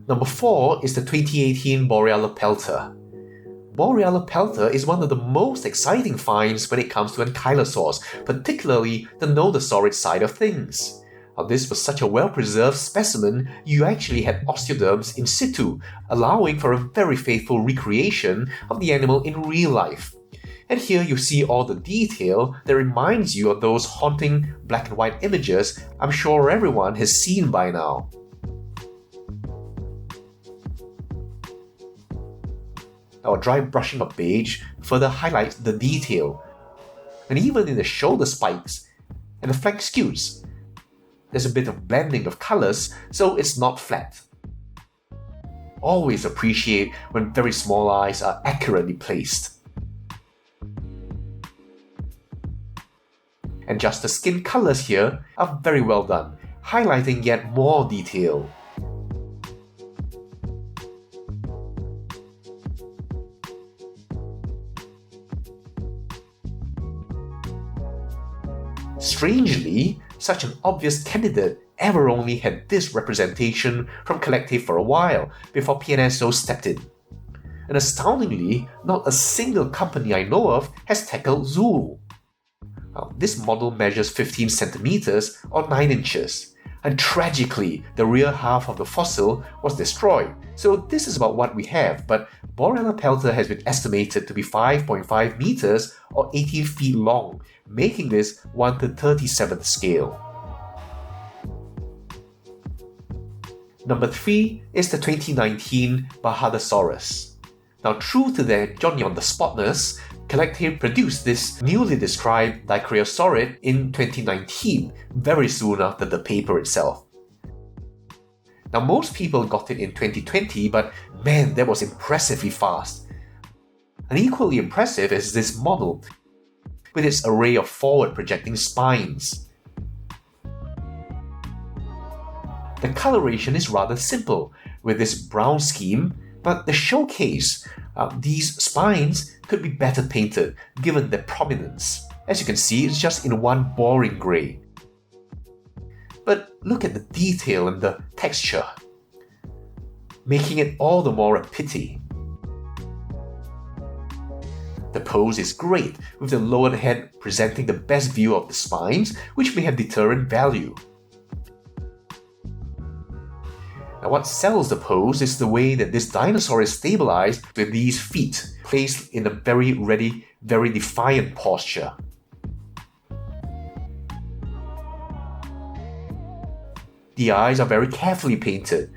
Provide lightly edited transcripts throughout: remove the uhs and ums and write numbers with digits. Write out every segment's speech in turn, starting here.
Number 4 is the 2018 Borealopelta. Borealopelta is one of the most exciting finds when it comes to ankylosaurs, particularly the nodosaurid side of things. Now, this was such a well-preserved specimen, you actually had osteoderms in situ, allowing for a very faithful recreation of the animal in real life. And here you see all the detail that reminds you of those haunting black and white images I'm sure everyone has seen by now. Now, a dry brushing of beige further highlights the detail. And even in the shoulder spikes and the flank scutes, there's a bit of blending of colors, so it's not flat. Always appreciate when very small eyes are accurately placed. And just the skin colors here are very well done, highlighting yet more detail. Strangely, such an obvious candidate ever only had this representation from CollectA for a while before PNSO stepped in. And astoundingly, not a single company I know of has tackled Zool. Now, this model measures 15 centimeters or 9 inches, and tragically, the rear half of the fossil was destroyed. So this is about what we have, but Borealopelta has been estimated to be 5.5 meters or 18 feet long, making this 1/37th scale. Number 3 is the 2019 Bahariasaurus. Now, true to their Johnny on the spotness, CollectA produced this newly described Dicrasaurid in 2019, very soon after the paper itself. Now, most people got it in 2020, but man, that was impressively fast. And equally impressive is this model, with its array of forward-projecting spines. The coloration is rather simple, with this brown scheme, but the showcase, these spines could be better painted given their prominence. As you can see, it's just in one boring grey. But look at the detail and the texture, making it all the more a pity. The pose is great, with the lowered head presenting the best view of the spines, which may have deterrent value. Now, what sells the pose is the way that this dinosaur is stabilized with these feet placed in a very ready, very defiant posture. The eyes are very carefully painted,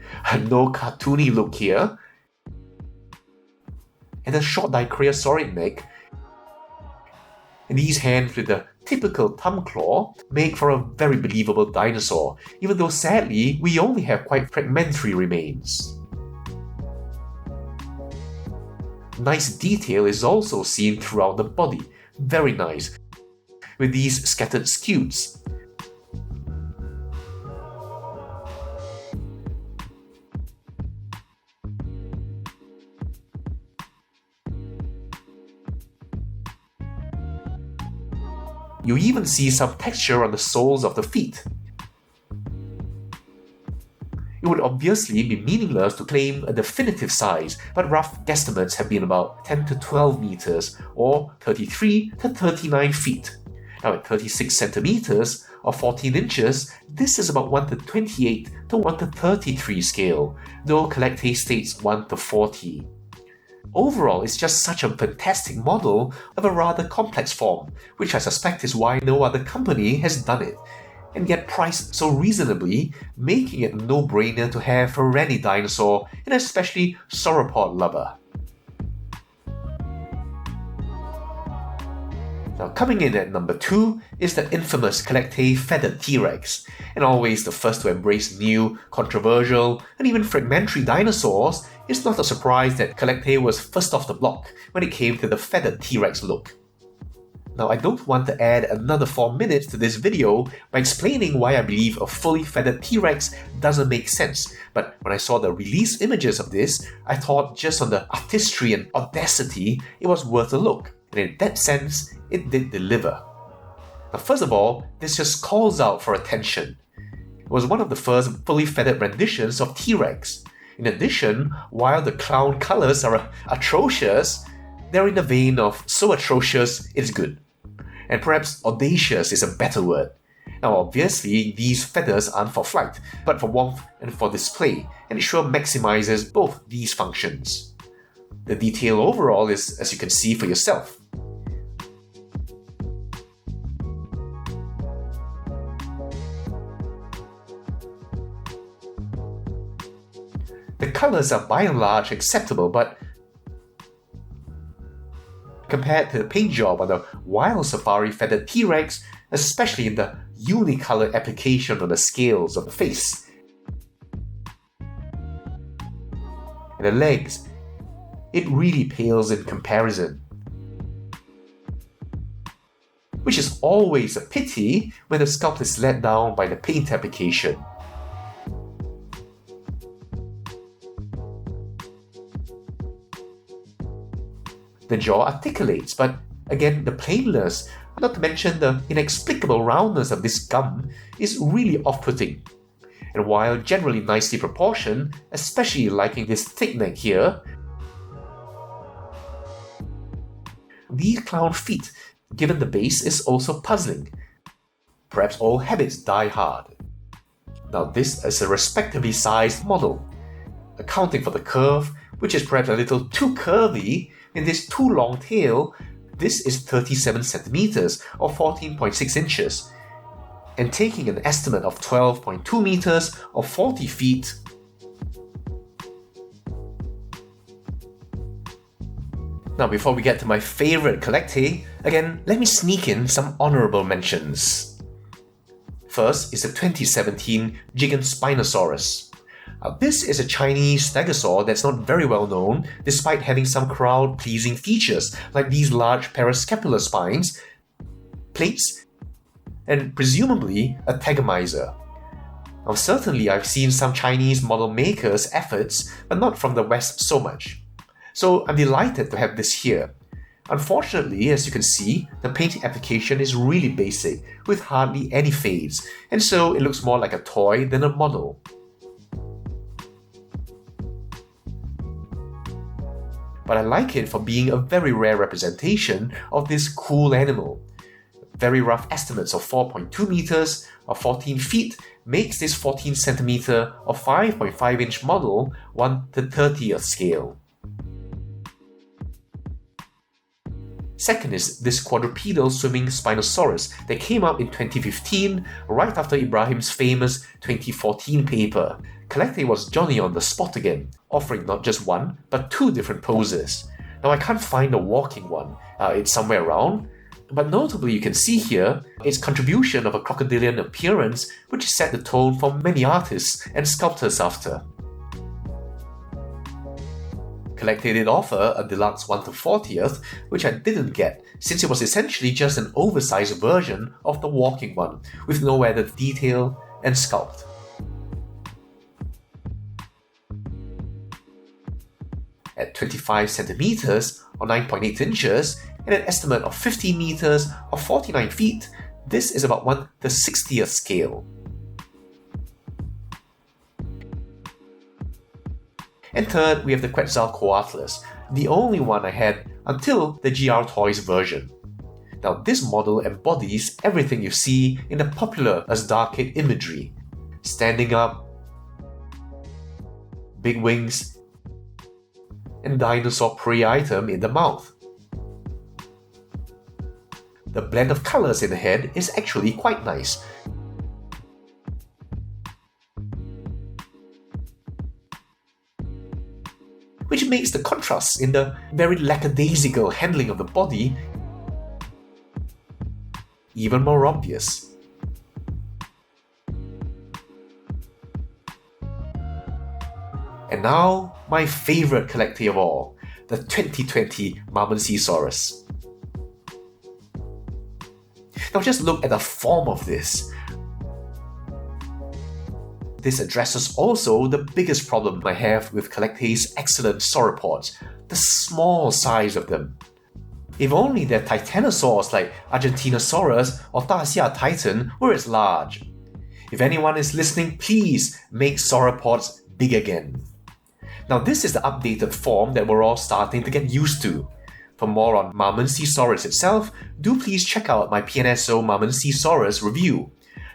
no cartoony look here. And a short dicrasaurid neck. And these hands with the typical thumb claw make for a very believable dinosaur, even though sadly we only have quite fragmentary remains. Nice detail is also seen throughout the body, very nice, with these scattered scutes. You even see some texture on the soles of the feet. It would obviously be meaningless to claim a definitive size, but rough guesstimates have been about 10 to 12 meters or 33 to 39 feet. Now at 36 centimeters or 14 inches, this is about 1/28 to 1/33 scale, though CollectA states 1/40. Overall, it's just such a fantastic model of a rather complex form, which I suspect is why no other company has done it, and yet priced so reasonably, making it a no-brainer to have for any dinosaur, and especially sauropod lover. Now, coming in at number 2 is the infamous CollectA feathered T-Rex, and always the first to embrace new, controversial, and even fragmentary dinosaurs. It's not a surprise that CollectA was first off the block when it came to the feathered T-Rex look. Now, I don't want to add another 4 minutes to this video by explaining why I believe a fully feathered T-Rex doesn't make sense, but when I saw the release images of this, I thought just on the artistry and audacity, it was worth a look, and in that sense, it did deliver. Now, first of all, this just calls out for attention. It was one of the first fully feathered renditions of T-Rex, In addition, while the clown colors are atrocious, they're in the vein of so atrocious it's good. And perhaps audacious is a better word. Now obviously, these feathers aren't for flight, but for warmth and for display, and it sure maximizes both these functions. The detail overall is, as you can see for yourself. The colours are by and large acceptable, but compared to the paint job on the wild safari feathered T-Rex, especially in the unicoloured application on the scales of the face and the legs, it really pales in comparison. Which is always a pity when the sculpt is let down by the paint application. The jaw articulates, but again, the plainness, not to mention the inexplicable roundness of this gum, is really off-putting. And while generally nicely proportioned, especially liking this thick neck here, these clown feet, given the base, is also puzzling. Perhaps all habits die hard. Now this is a respectably sized model, accounting for the curve, which is perhaps a little too curvy. In this too long tail, this is 37 centimeters or 14.6 inches, and taking an estimate of 12.2 meters or 40 feet, now before we get to my favorite CollectA, again, let me sneak in some honorable mentions. First is the 2017 Gigantospinosaurus. This is a Chinese stegosaur that's not very well known, despite having some crowd-pleasing features like these large parascapular spines, plates, and presumably a tegomizer. Now certainly I've seen some Chinese model makers' efforts, but not from the West so much. So I'm delighted to have this here. Unfortunately, as you can see, the paint application is really basic, with hardly any fades, and so it looks more like a toy than a model. But I like it for being a very rare representation of this cool animal. Very rough estimates of 4.2 meters or 14 feet makes this 14 centimeter or 5.5 inch model 1/30th scale. Second is this quadrupedal swimming Spinosaurus that came out in 2015, right after Ibrahim's famous 2014 paper. CollectA was Johnny on the spot again, offering not just one, but two different poses. Now I can't find the walking one, it's somewhere around, but notably you can see here its contribution of a crocodilian appearance, which set the tone for many artists and sculptors after. CollectA did offer a deluxe 1/40th, which I didn't get, since it was essentially just an oversized version of the walking one, with no added detail and sculpt. At 25 centimeters or 9.8 inches and an estimate of 15 meters or 49 feet, this is about 1/60th scale. And third, we have the Quetzalcoatlus, the only one I had until the GR Toys version. Now this model embodies everything you see in the popular Asdarcade imagery. Standing up, big wings, and dinosaur prey item in the mouth. The blend of colours in the head is actually quite nice. Which makes the contrast in the very lackadaisical handling of the body even more obvious. And now, my favourite CollectA of all, the 2020 Mamenchisaurus. Now just look at the form of this. This addresses also the biggest problem I have with CollectA's excellent sauropods, the small size of them. If only their titanosaurs like Argentinosaurus or Dacia Titan were as large. If anyone is listening, please make sauropods big again. Now this is the updated form that we're all starting to get used to. For more on Mamenchisaurus itself, do please check out my PNSO Mamenchisaurus review.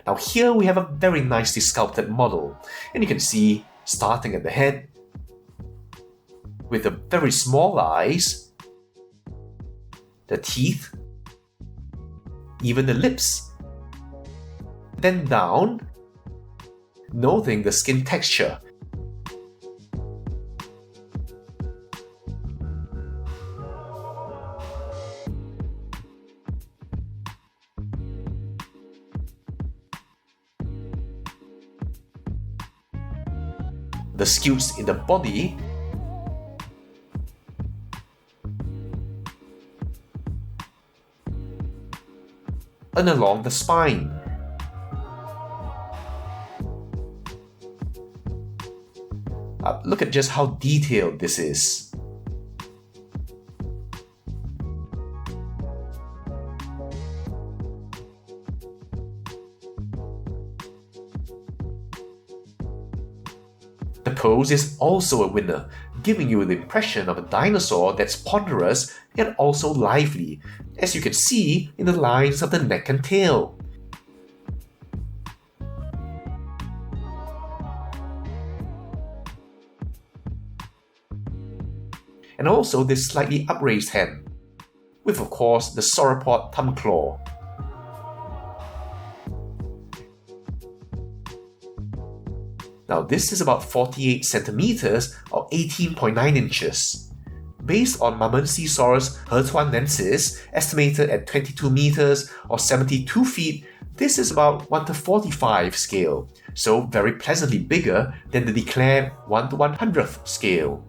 Now here we have a very nicely sculpted model, and you can see, starting at the head, with the very small eyes, the teeth, even the lips. Then down, noting the skin texture. The sculpts in the body, and along the spine. Look at just how detailed this is. The pose is also a winner, giving you the impression of a dinosaur that's ponderous yet also lively, as you can see in the lines of the neck and tail. And also this slightly upraised hand, with of course the sauropod thumb claw. Now this is about 48 centimeters or 18.9 inches. Based on Mamenchisaurus hertuanensis, estimated at 22 meters or 72 feet, this is about 1:45 scale, so very pleasantly bigger than the declared 1/100th scale.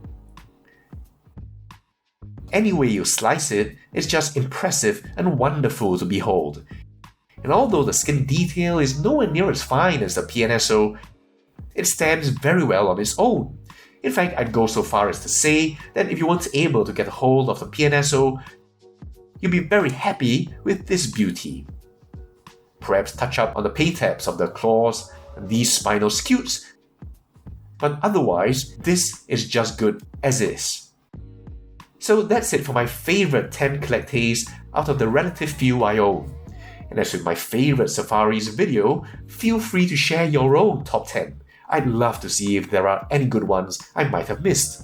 Any way you slice it, it's just impressive and wonderful to behold. And although the skin detail is nowhere near as fine as the PNSO, it stands very well on its own. In fact, I'd go so far as to say that if you weren't able to get a hold of the PNSO, you'd be very happy with this beauty. Perhaps touch up on the pay-tabs of the claws and these spinal sculpts, but otherwise, this is just good as is. So that's it for my favorite 10 CollectAs out of the relative few I own. And as with my favorite Safaris video, feel free to share your own top 10. I'd love to see if there are any good ones I might have missed.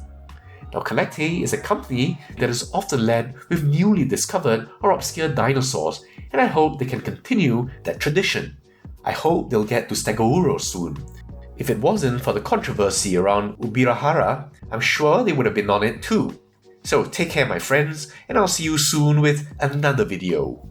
Now CollectA is a company that is often led with newly discovered or obscure dinosaurs, and I hope they can continue that tradition. I hope they'll get to Stegosaurus soon. If it wasn't for the controversy around Ubirahara, I'm sure they would have been on it too. So take care my friends, and I'll see you soon with another video.